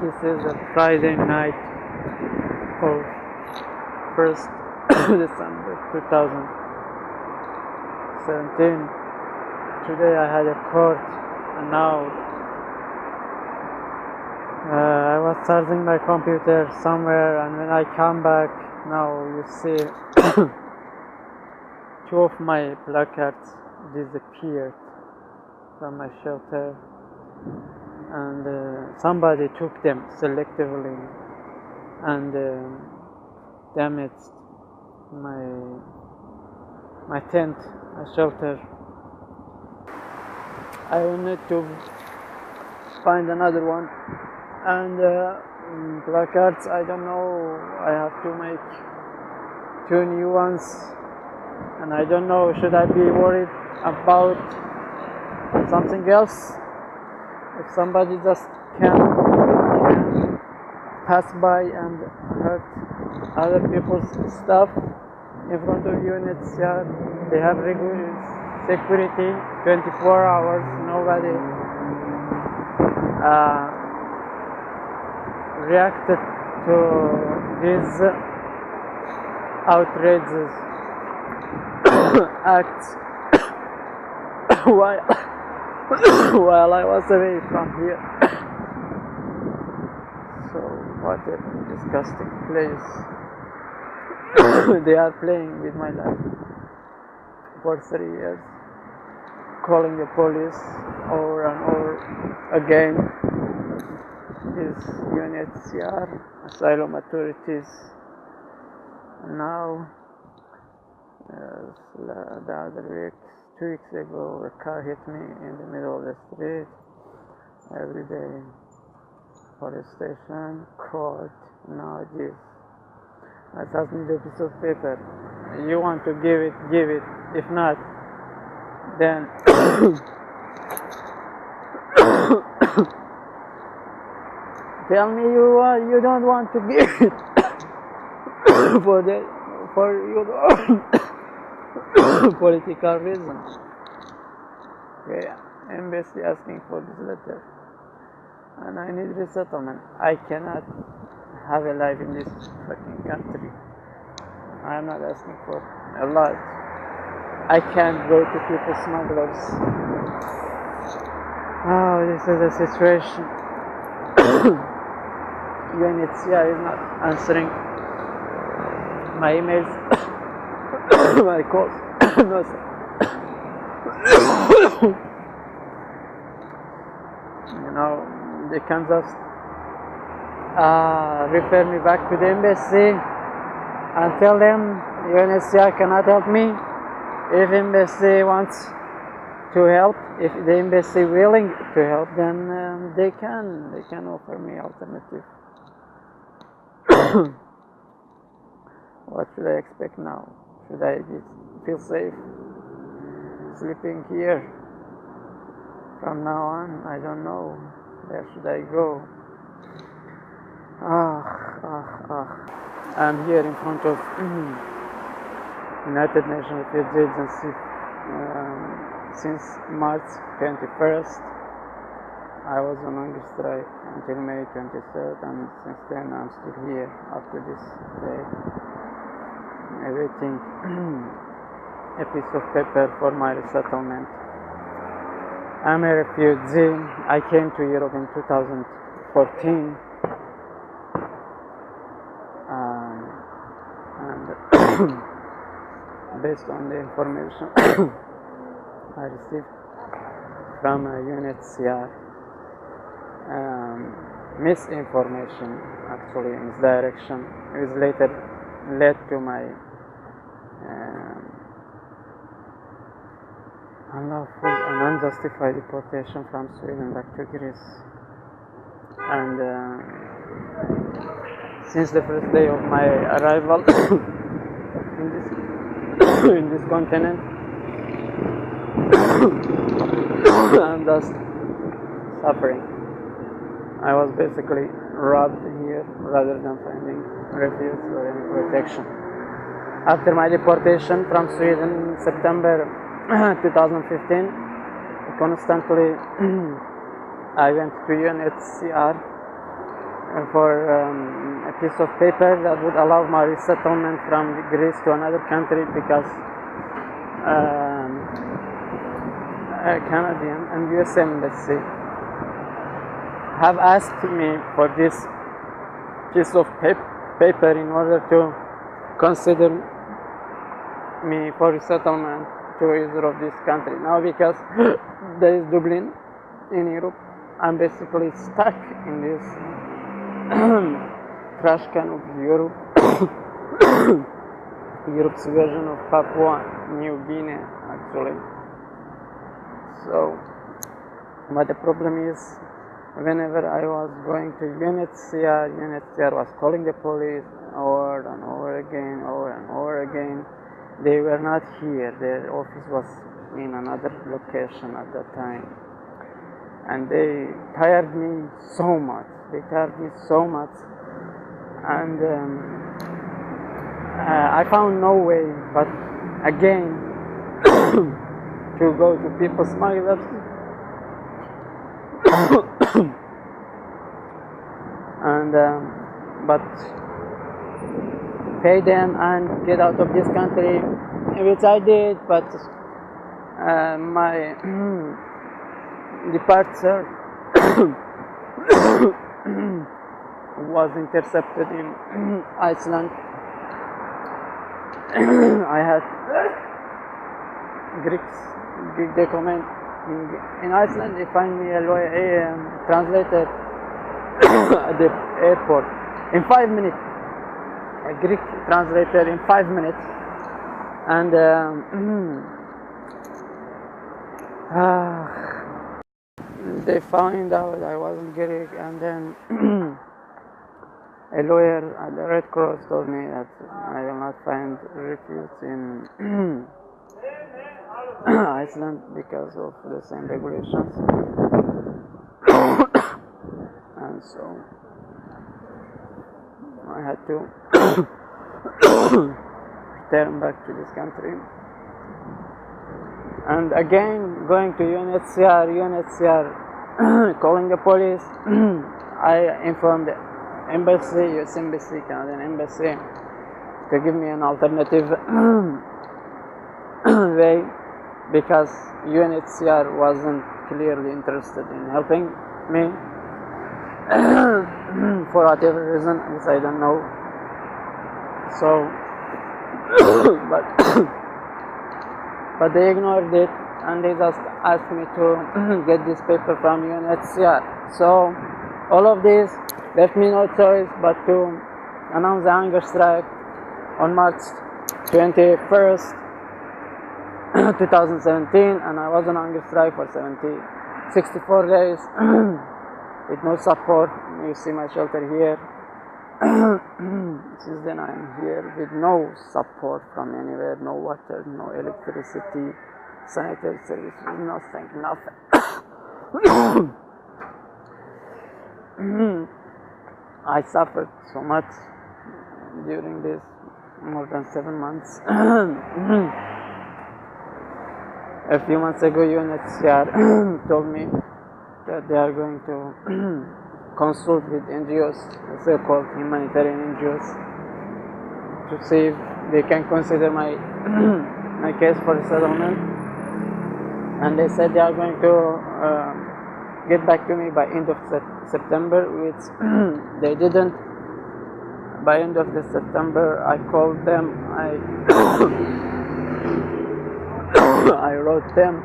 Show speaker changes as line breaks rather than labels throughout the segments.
This is a Friday night of 1st December 2017. Today I had a court, and now I was charging my computer somewhere, and when I come back, now you see two of my placards disappeared from my shelter, and somebody took them selectively and damaged my tent, my shelter. I will need to find another one, and placards, I don't know, I have to make 2 new ones, and I don't know, should I be worried about something else? If somebody just can pass by and hurt other people's stuff in front of UNHCR, they have regular security 24 hours, nobody reacted to these outrageous acts while I was away from here. So what a disgusting place. They are playing with my life for 3 years, calling the police over and over again, these UNHCR asylum authorities. And now the other week, 2 weeks ago, a car hit me in the middle of the street. Every day, police station, court, now this. I just need a piece of paper. You want to give it, give it. If not, then tell me you don't want to give it for your own political reasons. Okay, embassy asking for this letter, and I need resettlement. I cannot have a life in this fucking country. I am not asking for a lot. I can't go to people smugglers. Oh, this is the situation. UNHCR is not answering my emails, my calls. No, sir. You know, they can just refer me back to the embassy and tell them UNHCR cannot help me. If embassy wants to help, if the embassy willing to help, then they can offer me alternative. What should I expect now? Should I feel safe sleeping here? From now on, I don't know. Where should I go? I'm here in front of United Nations Refugee Agency since March 21st. I was on hunger strike until May 23rd, and since then I'm still here up to this day, awaiting a piece of paper for my resettlement. I'm a refugee. I came to Europe in 2014, and based on the information I received from UNHCR, misinformation, actually misdirection, is later led to my unlawful and unjustified deportation from Sweden back to Greece. And since the first day of my arrival in this continent, I'm just suffering. I was basically robbed here rather than finding refuge or any protection. After my deportation from Sweden in September 2015, constantly I went to UNHCR for a piece of paper that would allow my resettlement from Greece to another country, because a Canadian and US embassy have asked me for this piece of paper in order to consider me for resettlement to either of this country. Now, because there is Dublin in Europe, I'm basically stuck in this trash can of Europe, Europe's version of Papua New Guinea, actually. So, but the problem is, whenever I was going to UNHCR was calling the police over and over again. They were not here. Their office was in another location at that time, and they tired me so much. And I found no way but again to go to people smugglers and but pay them and get out of this country, which I did. But my departure was intercepted in Iceland. I had Greek document in Iceland. They find me a lawyer, a translator at the airport in 5 minutes. A Greek translator in 5 minutes, and they found out I wasn't Greek, and then a lawyer at the Red Cross told me that I will not find refuge in Iceland because of the same regulations. And so I had to return back to this country. And again, going to UNHCR calling the police. I informed the embassy, US embassy, Canadian embassy, to give me an alternative way, because UNHCR wasn't clearly interested in helping me for whatever reason, which I don't know. So, but they ignored it, and they just asked me to get this paper from UNHCR. So, all of this left me no choice but to announce the hunger strike on March 21st, 2017, and I was on hunger strike for 64 days with no support. You see my shelter here. Since then I am here with no support from anywhere, no water, no electricity, sanitary services, nothing. I suffered so much during this more than 7 months. A few months ago, UNHCR told me that they are going to consult with NGOs, so-called humanitarian NGOs, to see if they can consider my my case for resettlement. And they said they are going to get back to me by end of September, which they didn't. By end of the September, I called them. I wrote them.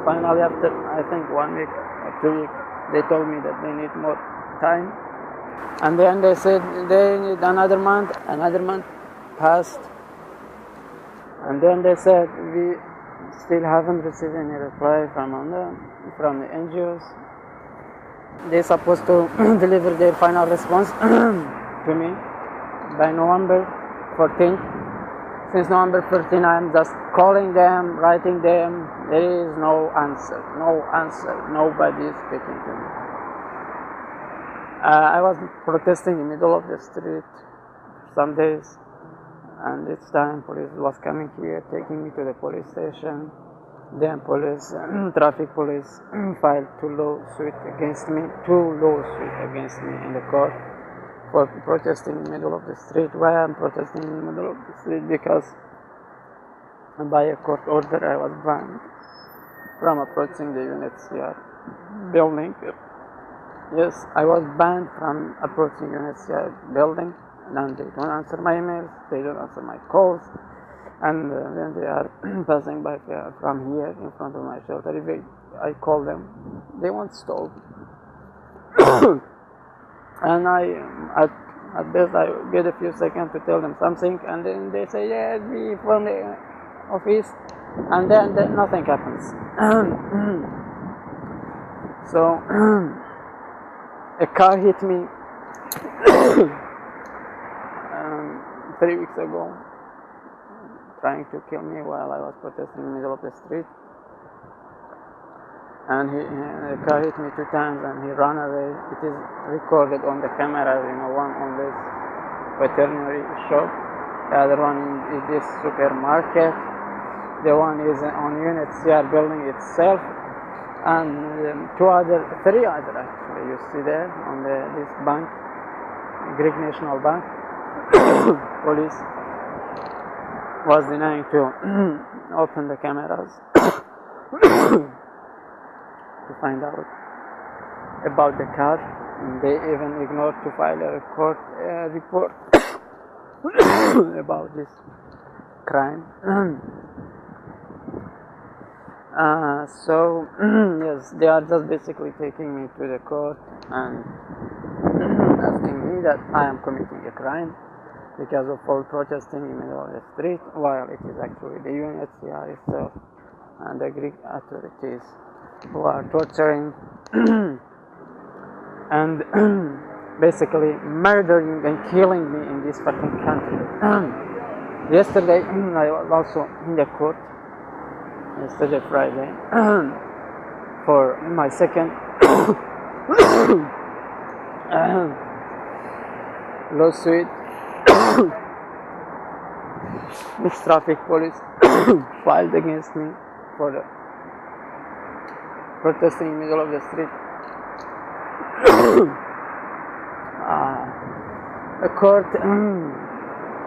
Finally, after I think 1 week or 2 weeks, they told me that they need more time. And then they said they need another month. Another month passed. And then they said we still haven't received any reply from the NGOs. They're supposed to deliver their final response to me by November 14th. Since November 14th, I'm just calling them, writing them. There is no answer. Nobody is speaking to me. I was protesting in the middle of the street some days, and each time police was coming here, taking me to the police station. Then police, traffic police filed two lawsuits against me in the court for protesting in the middle of the street. Why I'm protesting in the middle of the street? Because by a court order I was banned from approaching the UNHCR building. Yes, I was banned from approaching UNHCR building, and they don't answer my emails, they don't answer my calls, and when they are passing by from here in front of my shelter, if I call them, they won't stop. And at best I get a few seconds to tell them something, and then they say, yeah, we from the office, and then nothing happens. So a car hit me 3 weeks ago, trying to kill me while I was protesting in the middle of the street. And the car hit me 2 times and he ran away. It is recorded on the camera, one on this veterinary shop, the other one is this supermarket, the one is on UNHCR building itself, and 3 other actually you see there on this bank, Greek National Bank. Police was denying to open the cameras to find out about the car. They even ignored to file a report about this crime. So yes, they are just basically taking me to the court and asking me that I am committing a crime because of all protesting in the middle of the street, while it is actually the UNHCR itself and the Greek authorities who are torturing and basically murdering and killing me in this fucking country. Yesterday I was also in the court, yesterday Friday, for my second lawsuit which traffic police filed against me for the protesting in the middle of the street.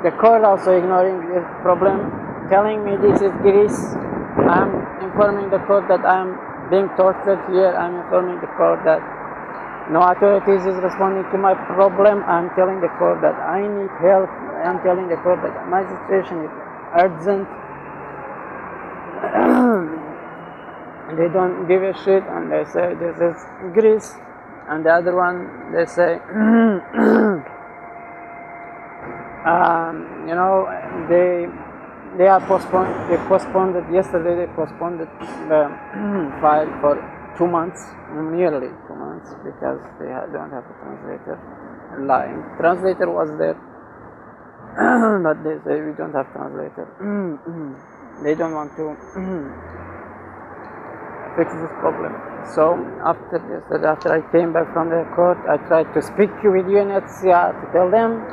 The court also ignoring the problem, telling me this is Greece. I'm informing the court that I'm being tortured here. I'm informing the court that no authorities is responding to my problem. I'm telling the court that I need help. I'm telling the court that my situation is urgent. They don't give a shit, and they say this is Greece. And the other one, they say, they postponed it yesterday. They postponed the file for 2 months, nearly 2 months, because they don't have a translator. Lying. Translator was there, but they say we don't have translator. They don't want to fix this problem. So after I came back from the court, I tried to speak with UNHCR to tell them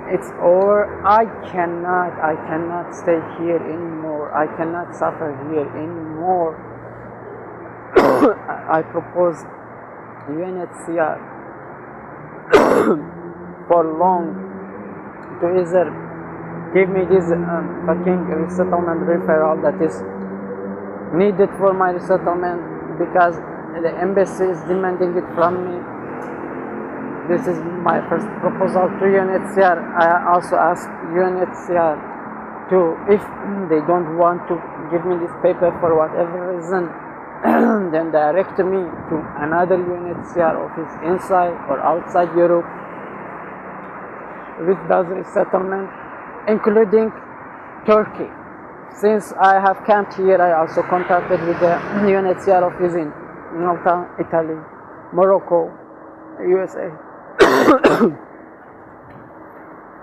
it's over. I cannot stay here anymore. I cannot suffer here anymore. I proposed UNHCR for long to either give me this fucking resettlement referral that is needed for my resettlement, because the embassy is demanding it from me. This is my first proposal to UNHCR. I also asked UNHCR to, if they don't want to give me this paper for whatever reason, then direct me to another UNHCR office inside or outside Europe which does resettlement, including Turkey. Since I have camped here, I also contacted with the UNHCR office in Malta, Italy, Morocco, USA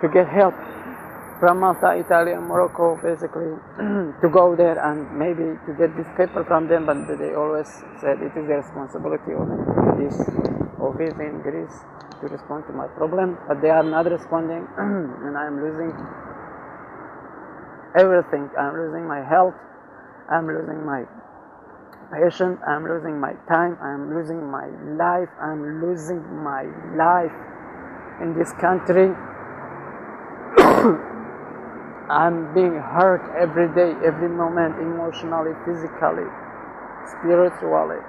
to get help from Malta, Italy, and Morocco, basically to go there and maybe to get this paper from them, but they always said it is the responsibility of this office in Greece to respond to my problem, but they are not responding, and I am losing everything. I'm losing my health, I'm losing my patience, I'm losing my time, I'm losing my life, I'm losing my life in this country. I'm being hurt every day, every moment, emotionally, physically, spiritually.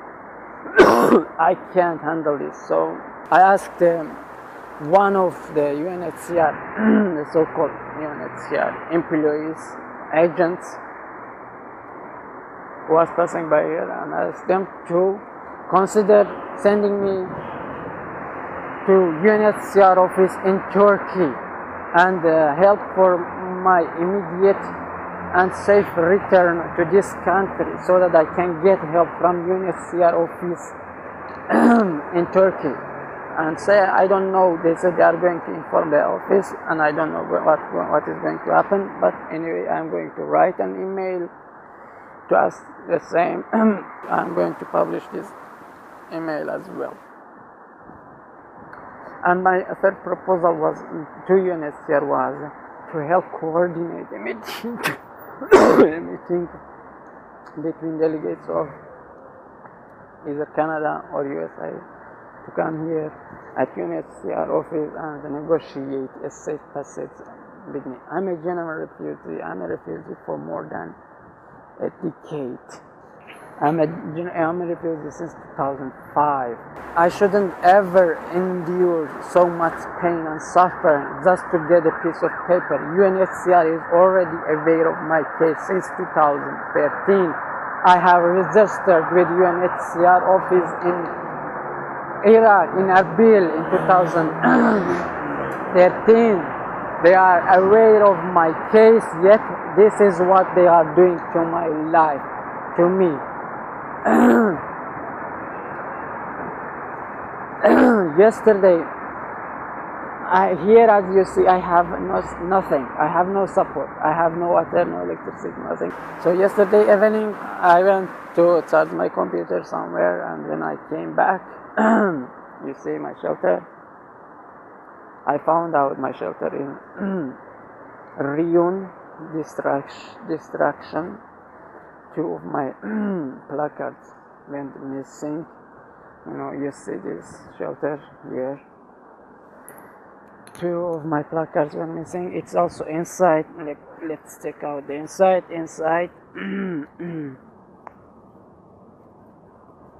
I can't handle this. So I asked one of the UNHCR, the so-called UNHCR employees, agents, who was passing by here, and asked them to consider sending me to UNHCR office in Turkey and help for my immediate and safe return to this country, so that I can get help from UNHCR office in Turkey. And say, I don't know, they said they are going to inform the office, and I don't know what is going to happen, but anyway, I'm going to write an email to ask the same. I'm going to publish this email as well. And my third proposal was to UNHCR was to help coordinate a meeting, a meeting between delegates of either Canada or USA to come here at UNHCR office and negotiate a safe passage with me. I'm a genuine refugee. I'm a refugee for more than a decade. I'm a refugee since 2005. I shouldn't ever endure so much pain and suffering just to get a piece of paper. UNHCR is already aware of my case since 2013. I have registered with UNHCR office in Iraq, in Erbil in 2013. They are aware of my case, yet this is what they are doing to my life, to me. Yesterday, here as you see, I have nothing. I have no support. I have no water, no electricity, nothing. So yesterday evening, I went to charge my computer somewhere, and when I came back, you see my shelter. I found out my shelter in Ryun distraction. Two of my placards went missing. You know, you see this shelter here. Two of my placards went missing. It's also inside. Let's check out the inside.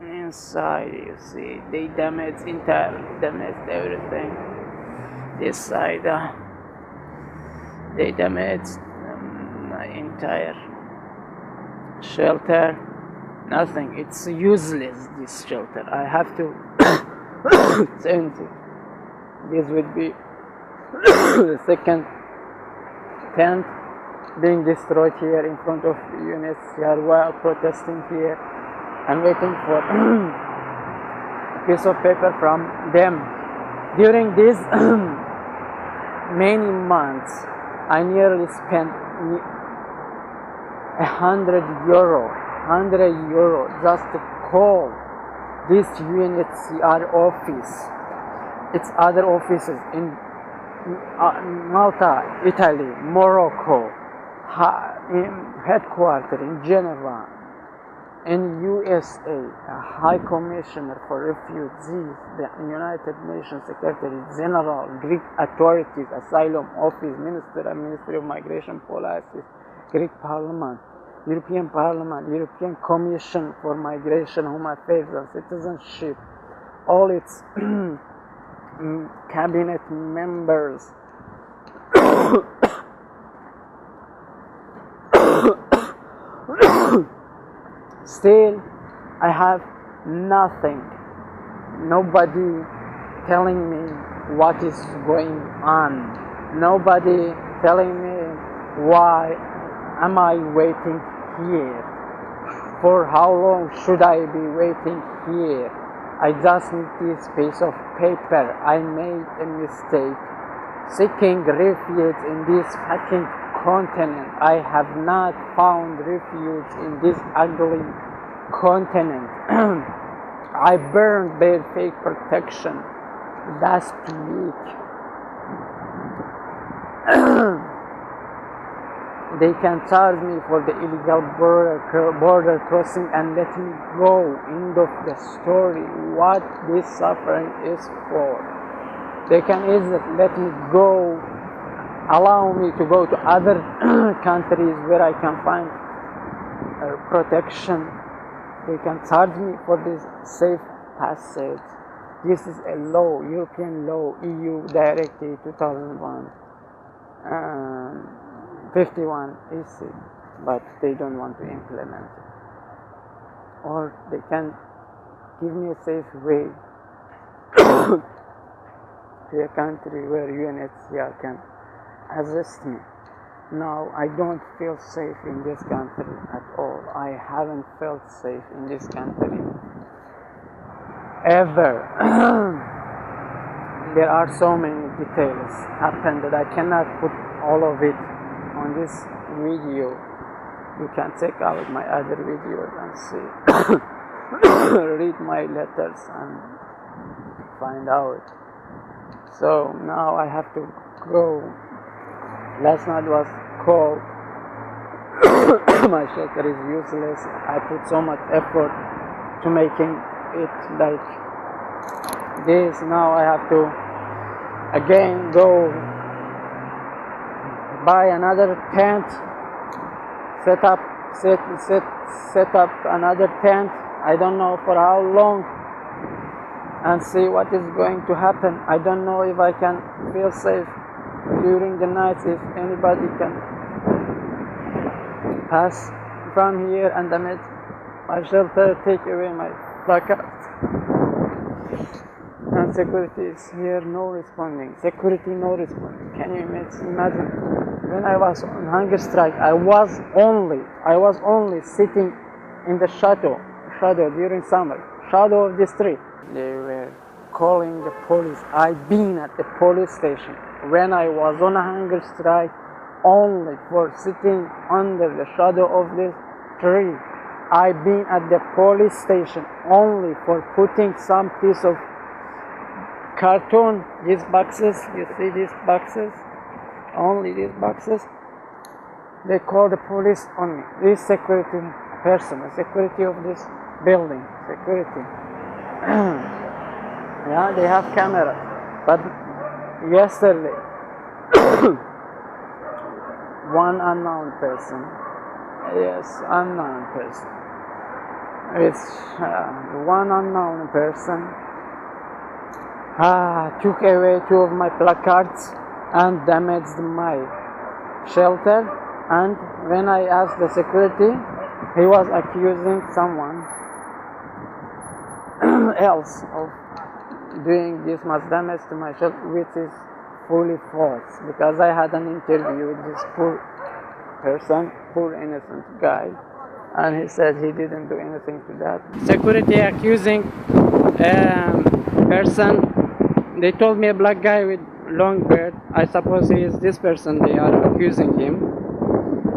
Inside, you see, they damaged everything. This side, they damaged my entire shelter. Nothing. It's useless, this shelter. I have to change it. This would be the second tent being destroyed here in front of UNHCR while protesting here and waiting for a piece of paper from them. During these many months, I nearly spent €100 just to call this UNHCR office. Its other offices in Malta, Italy, Morocco, headquarters in Geneva, in USA, a High Commissioner for Refugees, the United Nations Secretary General, Greek authorities, Asylum Office, Ministry of Migration Policies, Greek Parliament, European Parliament, European Commission for Migration, Home Affairs and Citizenship, all its cabinet members. Still, I have nothing. Nobody telling me what is going on. Nobody telling me why am I waiting here. For how long should I be waiting here? I just need this piece of paper. I made a mistake seeking refuge in this fucking continent. I have not found refuge in this ugly continent. I burned their fake protection last week. they can charge me for the illegal border crossing and let me go. End of the story. What this suffering is for. They can easily let me go, allow me to go to other countries where I can find protection. They can charge me for this safe passage. This is a law, European law, EU Directive 2001. 51 EC, but they don't want to implement it. Or they can give me a safe way to a country where UNHCR can assist me. Now I don't feel safe in this country at all. I haven't felt safe in this country ever. There are so many details happen that I cannot put all of it on this video. You can check out my other videos and see, read my letters and find out. So now I have to go. Last night was cold. My shelter is useless. I put so much effort to making it like this. Now I have to again go buy another tent, set up another tent. I don't know for how long, and see what is going to happen. I don't know if I can feel safe during the night, if anybody can pass from here and damage my shelter, take away my placards. And security is here, no responding. Security, no responding. Can you imagine? When I was on hunger strike, I was only sitting in the shadow during summer, shadow of this tree. They were calling the police. I've been at the police station when I was on a hunger strike, only for sitting under the shadow of this tree. I've been at the police station only for putting some piece of carton, these boxes, you see these boxes, only these boxes. They call the police on me. This security person, the security of this building, security. Yeah, they have cameras. But yesterday, one unknown person, yes, unknown person. It's one unknown person took away 2 of my placards and damaged my shelter. And when I asked the security, he was accusing someone else of doing this much damage to my shelter, which is fully false, because I had an interview with this poor person, poor innocent guy, and he said he didn't do anything to that. Security accusing person. They told me a black guy with long beard. I suppose he is this person they are accusing him.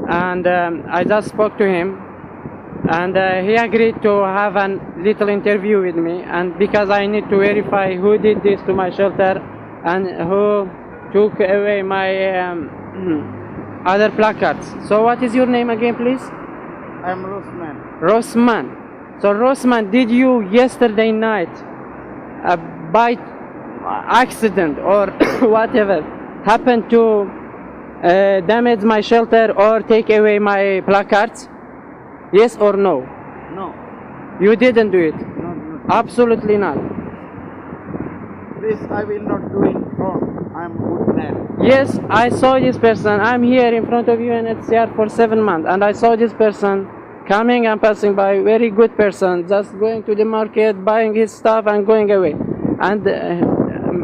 And I just spoke to him, and he agreed to have a little interview with me, and because I need to verify who did this to my shelter and who took away my other placards. So what is your name again, please?
I'm Rosman.
Rosman. So Rosman, did you yesterday night by accident or whatever happen to damage my shelter or take away my placards? Yes or no?
No.
You didn't do it?
No.
Absolutely not.
This I will not do it wrong. I'm a good man.
Yes, I saw this person. I'm here in front of UNHCR for 7 months, and I saw this person coming and passing by. Very good person, just going to the market, buying his stuff and going away. And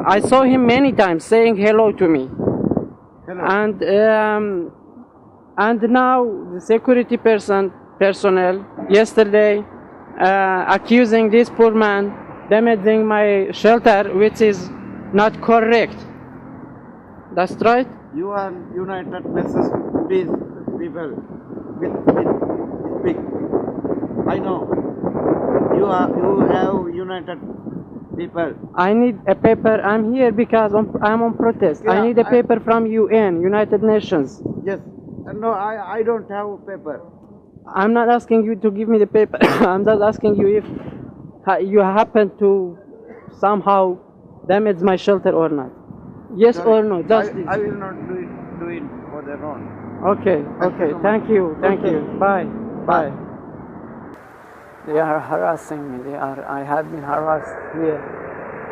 I saw him many times saying hello to me.
Hello.
And now the security personnel yesterday accusing this poor man damaging my shelter, which is not correct. That's right.
You are United Nations people with speak. I know. You have United people.
I need a paper. I'm here because I'm on protest.
Yeah,
I need a paper from UN, United Nations.
Yes. No, I don't have paper.
I'm not asking you to give me the paper. I'm just asking you if you happen to somehow damage my shelter or not. Yes
Sorry,
or no, just this.
I will not do it for the wrong.
Okay,
Thank you
okay,
so much.
thank you, thank
Okay.
you. Bye, bye. They are harassing me. I have been harassed here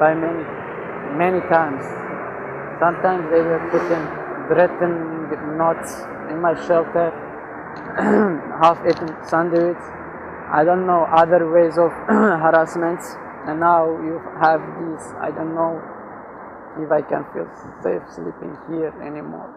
by many times. Sometimes they were putting threatening notes in my shelter, half-eaten sandwich. I don't know other ways of harassments. And now you have this. I don't know if I can feel safe sleeping here anymore.